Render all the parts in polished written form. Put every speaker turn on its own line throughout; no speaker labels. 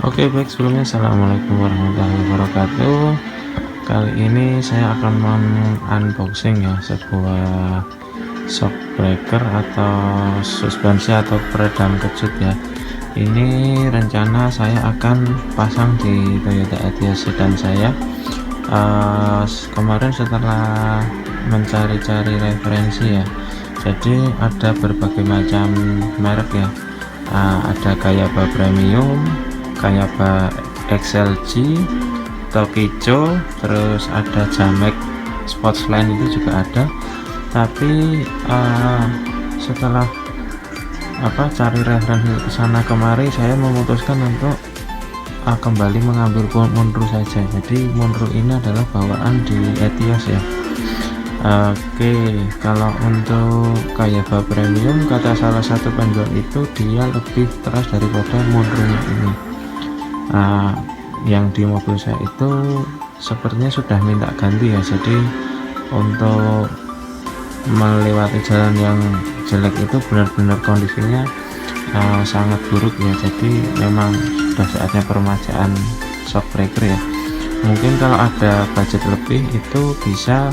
Oke, baik, sebelumnya assalamualaikum warahmatullahi wabarakatuh. Kali ini saya akan unboxing ya sebuah shock breaker atau suspensi atau peredam kejut ya. Ini rencana saya akan pasang di Toyota Etios sedan saya. Kemarin setelah mencari-cari referensi ya, jadi ada berbagai macam merek ya. Ada Kayaba Premium, Kayaba XLG, Tokijo, terus ada Jamek Sportsline itu juga ada. Tapi setelah cari referensi ke sana kemari, saya memutuskan untuk kembali mengambil Monroe saja. Jadi Monroe ini adalah bawaan di Etios ya. Oke, kalau untuk Kayaba Premium, kata salah satu penjual itu dia lebih keras daripada Monroe-nya ini. Yang di mobil saya itu sepertinya sudah minta ganti ya, jadi untuk melewati jalan yang jelek itu benar-benar kondisinya sangat buruk ya. Jadi memang sudah saatnya permajaan shock breaker ya. Mungkin kalau ada budget lebih itu bisa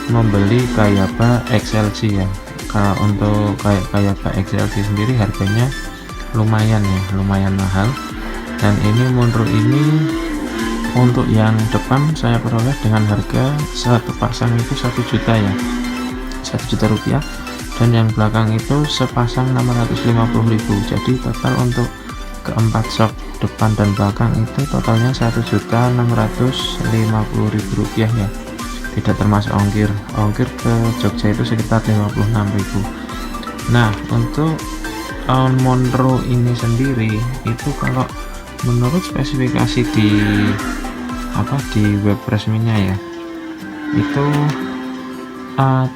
membeli Kayaba XLG ya. Kalau untuk Kayaba XLG sendiri harganya lumayan ya, lumayan mahal. Dan ini Monroe ini untuk yang depan saya peroleh dengan harga satu pasang itu 1 juta ya, 1 juta rupiah, dan yang belakang itu sepasang 650.000. jadi total untuk keempat shock depan dan belakang itu totalnya 1.650.000 rupiah ya, tidak termasuk ongkir ke Jogja itu sekitar 56.000. Nah, untuk Monroe ini sendiri itu kalau menurut spesifikasi di web resminya ya, itu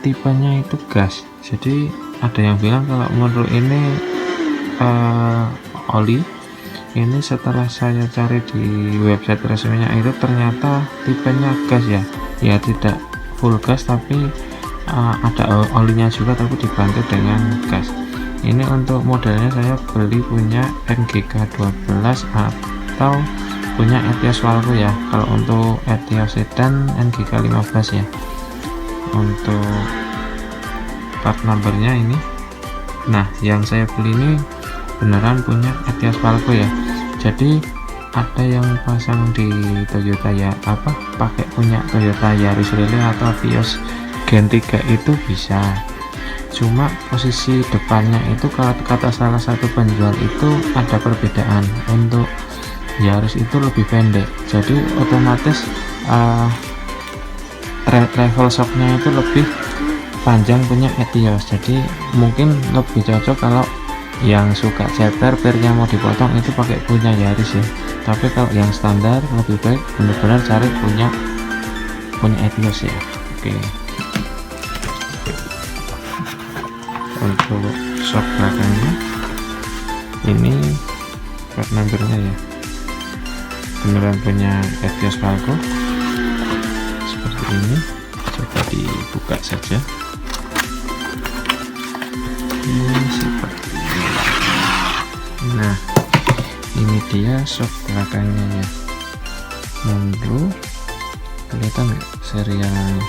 tipenya itu gas. Jadi ada yang bilang kalau Monroe ini oli. Ini setelah saya cari di website resminya itu ternyata tipenya gas ya. Ya tidak full gas, tapi ada olinya juga, tapi dibantu dengan gas. Ini untuk modelnya saya beli punya NGK 12 atau punya Etios Valco ya. Kalau untuk Etios sedan NGK 15 ya. Untuk part numbernya ini, nah yang saya beli ini beneran punya Etios Valco ya. Jadi ada yang pasang di Toyota ya, pakai punya Toyota Yaris Relay atau Vios Gen 3 itu bisa. Cuma posisi depannya itu kalau kata salah satu penjual itu ada perbedaan. Untuk Yaris itu lebih pendek, jadi otomatis travel shocknya itu lebih panjang punya Etios. Jadi mungkin lebih cocok kalau yang suka ceper pirnya mau dipotong itu pakai punya Yaris ya. Tapi kalau yang standar lebih baik benar-benar cari punya Etios ya. Oke. Untuk shock belakangnya ini part numbernya ya, beneran punya Etios Valco seperti ini. Coba dibuka saja. Ini seperti ini. Nah, ini dia shock belakangnya ya, Monroe. Kelihatan nggak seri yang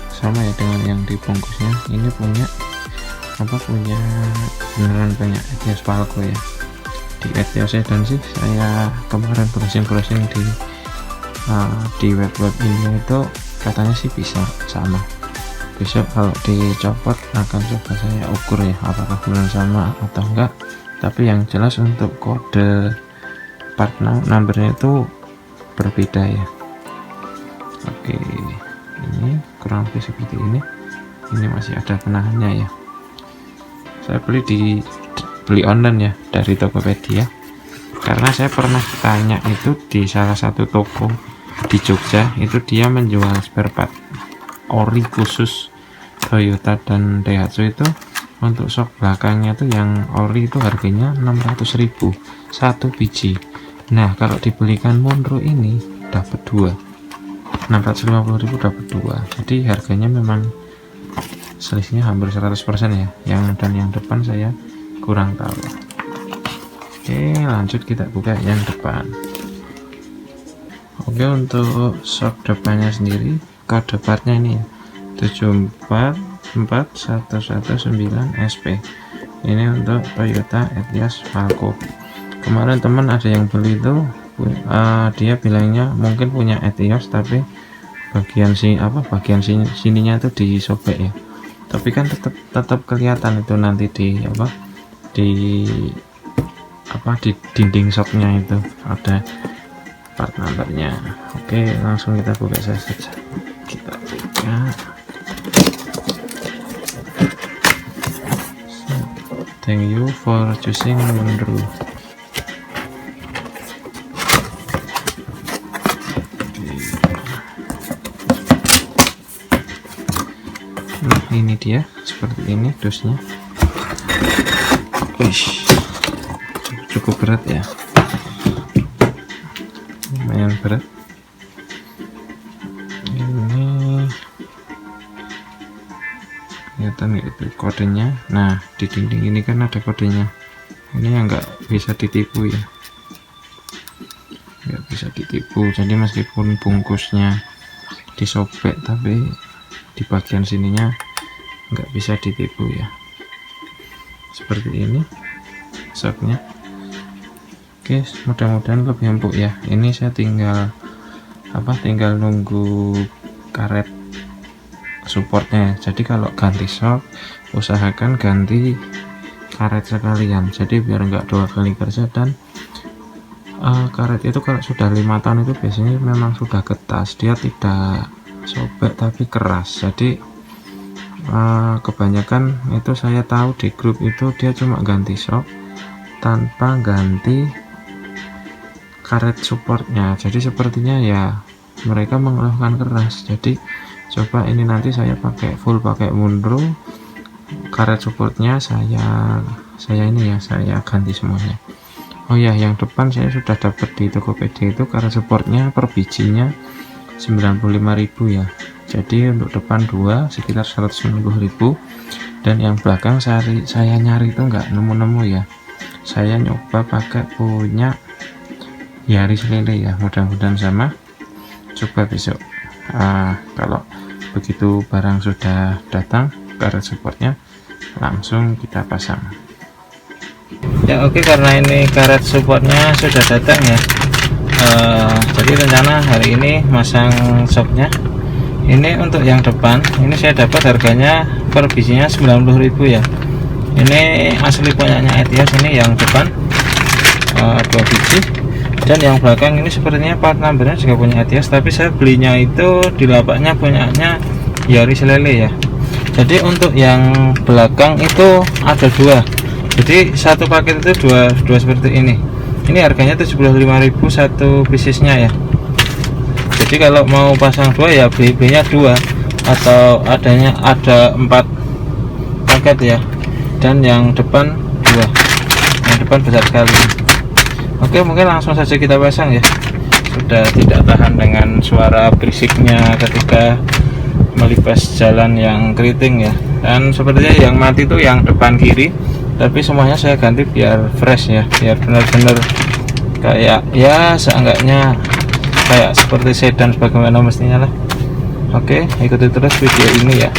sama ya dengan yang di bungkusnya. Ini punya beneran punya Etios Valco ya. Di Etios sedan sih saya kemarin browsing di web ini itu katanya sih bisa sama. Besok kalau dicopot akan coba saya ukur ya apakah beneran sama atau enggak. Tapi yang jelas untuk kode part numbernya itu berbeda ya. Oke, ini kurang lebih seperti ini. Ini masih ada penahannya ya. Saya beli online ya dari Tokopedia, karena saya pernah tanya itu di salah satu toko di Jogja, itu dia menjual spare part ori khusus Toyota dan Daihatsu. Itu untuk shock belakangnya tuh yang ori itu harganya 600.000 satu biji. Nah, kalau dibelikan Monroe ini dapat 650.000 dapat 2. Jadi harganya memang selisihnya hampir 100% ya. Dan yang depan saya kurang tahu. Oke, lanjut kita buka yang depan. Oke, untuk shock depannya sendiri, kode partnya ini ya 7441119 SP. Ini untuk Toyota Etios Falco. Kemarin teman ada yang beli itu, dia bilangnya mungkin punya Etios tapi bagian sininya itu disobek ya. Tapi kan tetap kelihatan itu nanti di dinding shocknya itu ada part numbernya. Oke, langsung kita buka saja. Kita buka. Thank you for choosing Munro. Nah, ini dia seperti ini dosnya. Wish, cukup berat ya, lumayan berat. Ini kelihatan itu kodenya. Nah, di dinding ini kan ada kodenya. Ini yang nggak bisa ditipu ya, nggak bisa ditipu. Jadi meskipun bungkusnya disobek tapi di bagian sininya nggak bisa ditipu ya, seperti ini shocknya. Oke, mudah-mudahan lebih empuk ya. Ini saya tinggal nunggu karet supportnya. Jadi kalau ganti shock usahakan ganti karet sekalian, jadi biar nggak dua kali kerja. Dan karet itu kalau sudah 5 tahun itu biasanya memang sudah getas, dia tidak sobek tapi keras. Jadi kebanyakan itu saya tahu di grup itu dia cuma ganti shock tanpa ganti karet supportnya. Jadi sepertinya ya mereka mengeluhkan keras. Jadi coba ini nanti saya pakai Munro, karet supportnya saya ganti semuanya. Oh ya, yang depan saya sudah dapat di Tokopedia itu karet supportnya per bijinya 95.000 ya. Jadi untuk depan 2 sekitar 190.000, dan yang belakang saya nyari itu nggak nemu-nemu ya. Saya nyoba pakai punya Yaris Lele ya, mudah-mudahan sama. Coba besok kalau begitu barang sudah datang karet supportnya langsung kita pasang ya. Oke, karena ini karet supportnya sudah datang ya, jadi rencana hari ini masang shocknya. Ini untuk yang depan ini saya dapat harganya per bijinya 90.000 ya. Ini asli punyanya Etios, ini yang depan 2 biji, dan yang belakang ini sepertinya part numbernya juga punya Etios, tapi saya belinya itu di lapaknya punyanya Yaris Lele ya. Jadi untuk yang belakang itu ada 2, jadi satu paket itu dua seperti ini. Ini harganya 75.000 satu piecesnya ya. Jadi kalau mau pasang 2 ya belinya 2, atau ada 4 paket ya. Dan yang depan 2, yang depan besar sekali. Oke, mungkin langsung saja kita pasang ya. Sudah tidak tahan dengan suara berisiknya ketika melibas jalan yang keriting ya. Dan sepertinya yang mati itu yang depan kiri, tapi semuanya saya ganti biar fresh ya, biar benar-benar kayak ya seenggaknya kayak seperti sedan sebagaimana mestinya lah. Oke, ikuti terus video ini ya.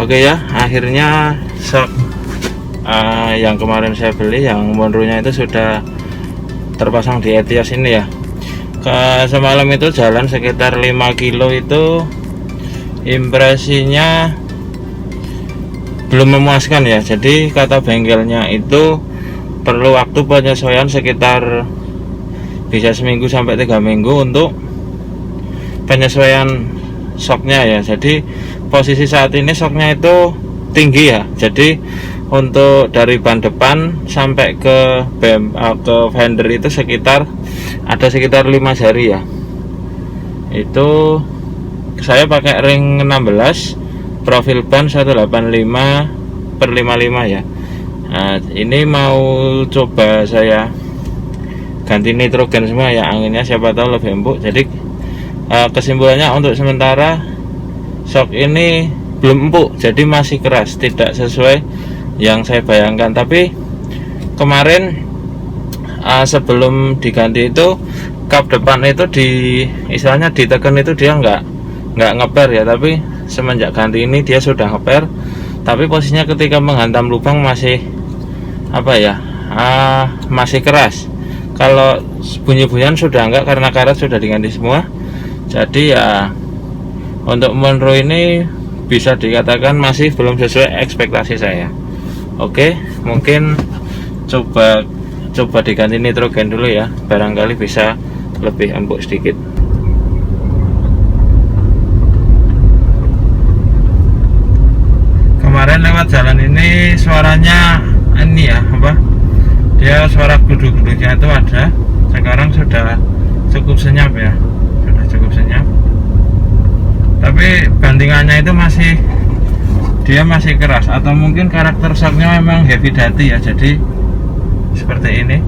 Oke ya, akhirnya shock yang kemarin saya beli, yang Monroe-nya itu sudah terpasang di Etios ini ya. Semalam itu jalan sekitar 5 kilo, itu impresinya belum memuaskan ya. Jadi kata bengkelnya itu perlu waktu penyesuaian sekitar bisa seminggu sampai 3 minggu untuk penyesuaian shocknya ya. Jadi posisi saat ini shocknya itu tinggi ya. Jadi untuk dari ban depan sampai ke fender itu ada sekitar 5 jari ya. Itu saya pakai ring 16, profil ban 185/55 ya. Nah, ini mau coba saya ganti nitrogen semua ya, anginnya siapa tahu lebih empuk. Jadi kesimpulannya untuk sementara shock ini belum empuk, jadi masih keras, tidak sesuai yang saya bayangkan. Tapi kemarin sebelum diganti itu kap depan itu istilahnya ditekan itu dia nggak ngeper ya, tapi semenjak ganti ini dia sudah ngeper. Tapi posisinya ketika menghantam lubang masih masih keras. Kalau bunyi-bunyian sudah enggak, karena karet sudah diganti semua. Jadi ya untuk Monroe ini bisa dikatakan masih belum sesuai ekspektasi saya. Oke, mungkin coba diganti nitrogen dulu ya, barangkali bisa lebih empuk sedikit. Kemarin lewat jalan ini suaranya ini ya, dia suara gudug-gudugnya itu ada. Sekarang sudah cukup senyap ya, cukup senyap. Tapi bantingannya itu dia masih keras, atau mungkin karakter shocknya memang heavy duty ya, jadi seperti ini.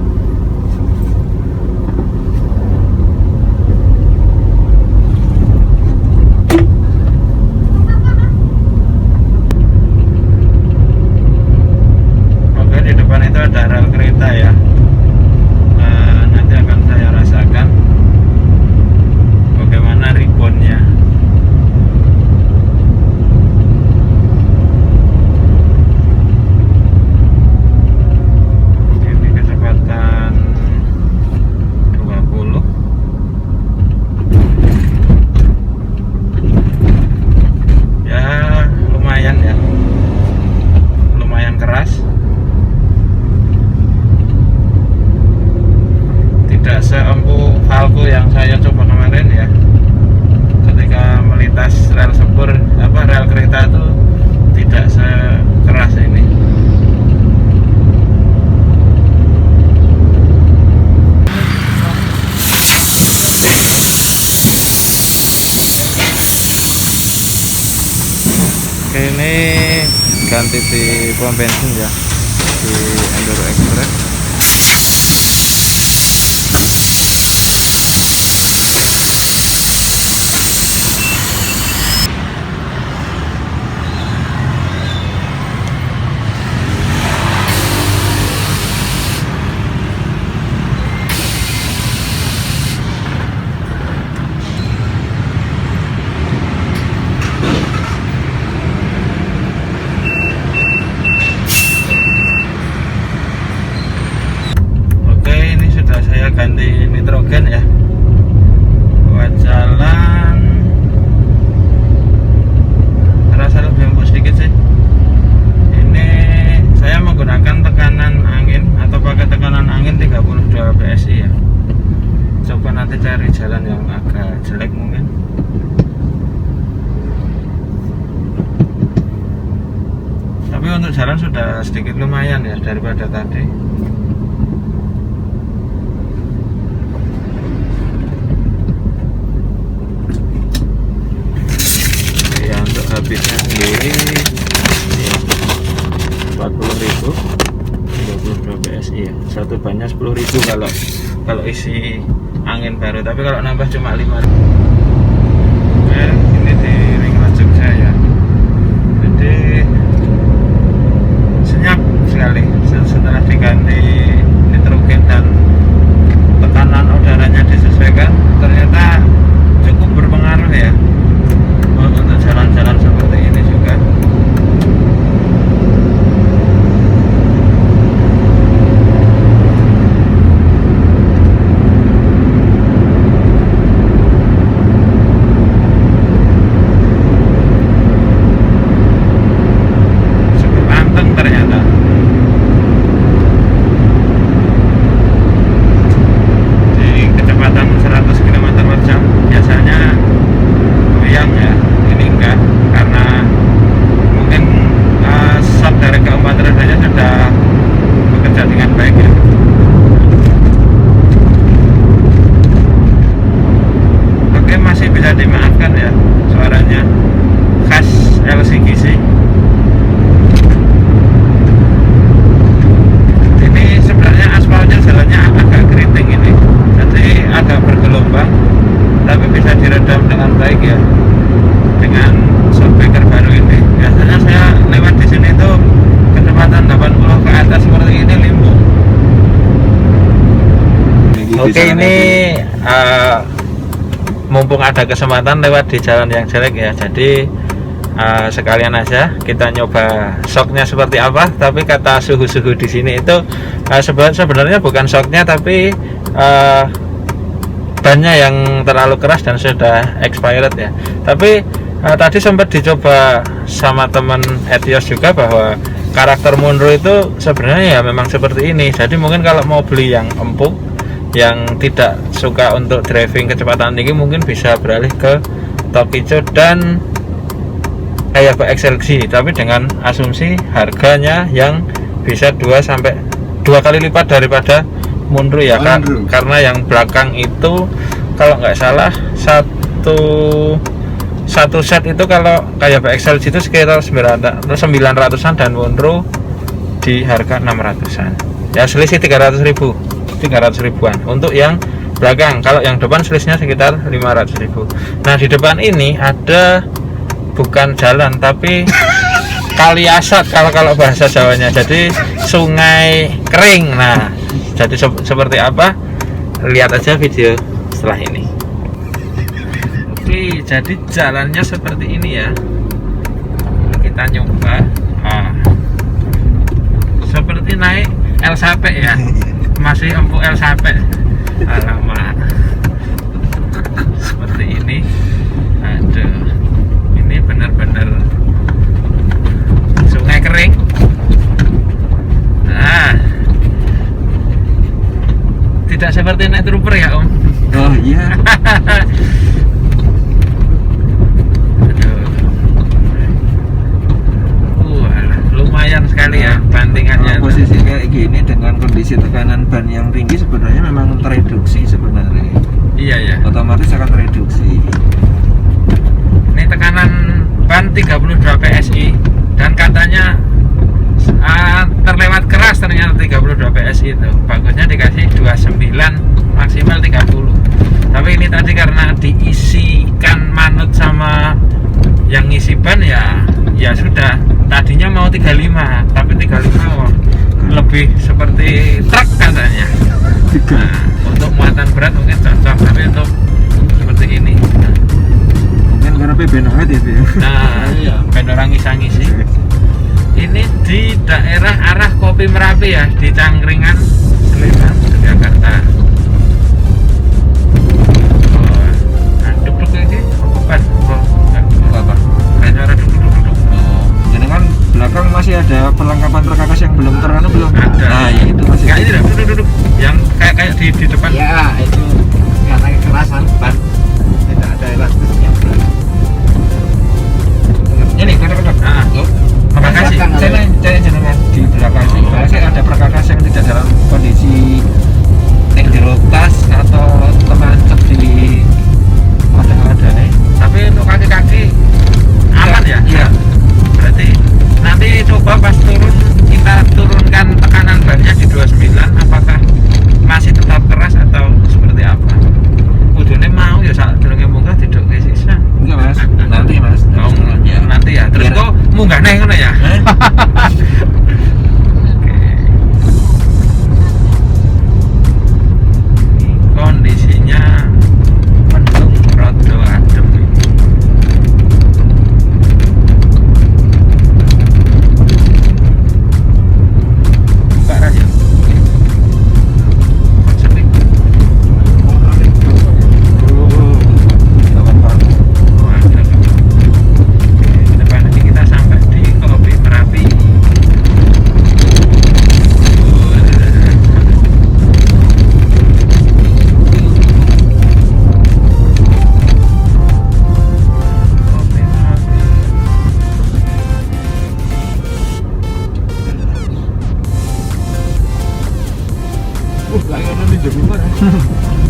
Oke, di depan itu ada rel kereta ya. Nanti akan saya rasakan bagaimana reboundnya. Seempuk valvo yang saya coba kemarin ya, ketika melintas rel kereta itu tidak sekeras ini. Oke, ini ganti di pom bensin ya, di Enduro Express. Ganti nitrogen ya buat jalan, terasa lebih empuk sedikit sih. Ini saya menggunakan tekanan angin atau pakai tekanan angin 32 PSI ya. Coba nanti cari jalan yang agak jelek mungkin. Tapi untuk jalan sudah sedikit lumayan ya daripada tadi. Habisnya sendiri 40.000, 32 PSI ya. Satu bannya 10.000 kalau isi angin baru, tapi kalau nambah cuma 5.000. Oke, ini di ring lajeng saya. Jadi senyap sekali setelah diganti nitrogen dan tekanan udaranya disesuaikan, ternyata cukup berpengaruh ya untuk jalan-jalan seperti ini juga. Oke, ini mumpung ada kesempatan lewat di jalan yang jelek ya, jadi sekalian aja kita nyoba shocknya seperti apa. Tapi kata suhu-suhu di sini itu sebenarnya bukan shocknya, tapi bannya yang terlalu keras dan sudah expired ya. Tapi tadi sempat dicoba sama teman Etios juga bahwa karakter Monroe itu sebenarnya ya memang seperti ini. Jadi mungkin kalau mau beli yang empuk, yang tidak suka untuk driving kecepatan tinggi, mungkin bisa beralih ke Tokicho dan Hayabusa XLG, tapi dengan asumsi harganya yang bisa 2 kali lipat daripada Monroe ya, karena yang belakang itu kalau nggak salah satu set itu kalau Hayabusa XLG itu sekitar 900-an dan Monroe di harga 600-an ya, selisih 300 ribuan untuk yang belakang. Kalau yang depan selisihnya sekitar 500.000. Nah, di depan ini ada bukan jalan tapi kali asat kalau bahasa Jawanya, jadi sungai kering. Nah, jadi seperti apa, lihat aja video setelah ini. Oke, jadi jalannya seperti ini ya, kita nyoba. Seperti naik El Sape ya, masih empuk El Sape. Alamak, seperti ini. Aduh, ini benar-benar sungai kering. Nah, tidak seperti naik trooper ya Om.
Oh iya.
Lumayan sekali ya bantingannya.
Posisi kayak gini dengan kondisi tekanan ban yang tinggi sebenarnya memang tereduksi sebenarnya.
Iya ya.
Otomatis akan tereduksi.
Ini tekanan ban 32 PSI dan katanya terlewat keras, ternyata 32 PSI itu. Bagusnya dikasih 29, maksimal 30. Tapi ini tadi karena diisikan manut sama yang ngisi ban ya sudah. Tadinya mau 35, tapi 35 lebih seperti truk katanya. Nah, untuk muatan berat mungkin cocok, tapi untuk seperti ini
mungkin karena ben awet ya.
Nah, ben orang ngisi-ngisi. Ini di daerah arah Kopi Merapi ya, di Cangkringan, Sleman, Jakarta. Duk-duk ini apa? Kayak suara duk-duk.
Jadi kan belakang masih ada perlengkapan perkakas yang belum belum
ada.
Nah, ya itu masih
kayak ini duduk yang kayak di depan.
Ya, itu karena kekerasan ban, tidak ada elastisnya. Ini kadang-kadang.
Terima kasih.
Saya jenengan di belakang sih. Saya ada perkakas yang tidak dalam kondisi tas atau terlancap di ada nih.
Tapi untuk kaki-kaki aman ya? Iya. Berarti nanti coba pas kita turunkan tekanan bannya di 29, apakah masih tetap keras atau seperti apa? Kudune mau ya saat durunge munggah tidak ke sisa.
Enggak Mas, nanti Mas.
Oh, ya. Nanti ya. Terus kok munggah neh ngono ya? Kondisinya mendung rada adem. Buka aja. Sepi. Depan ini kita sampai di Kopi Merapi.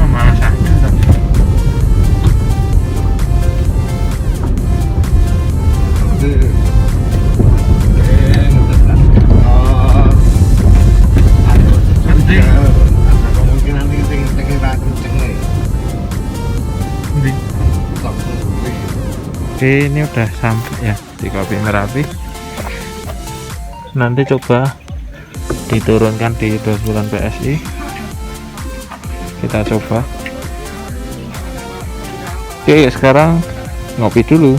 Malah saja tapi. Oke, ini udah sampai ya di Kopi Merapi. Nanti coba diturunkan di 29 PSI. kita coba. Oke, sekarang ngopi dulu.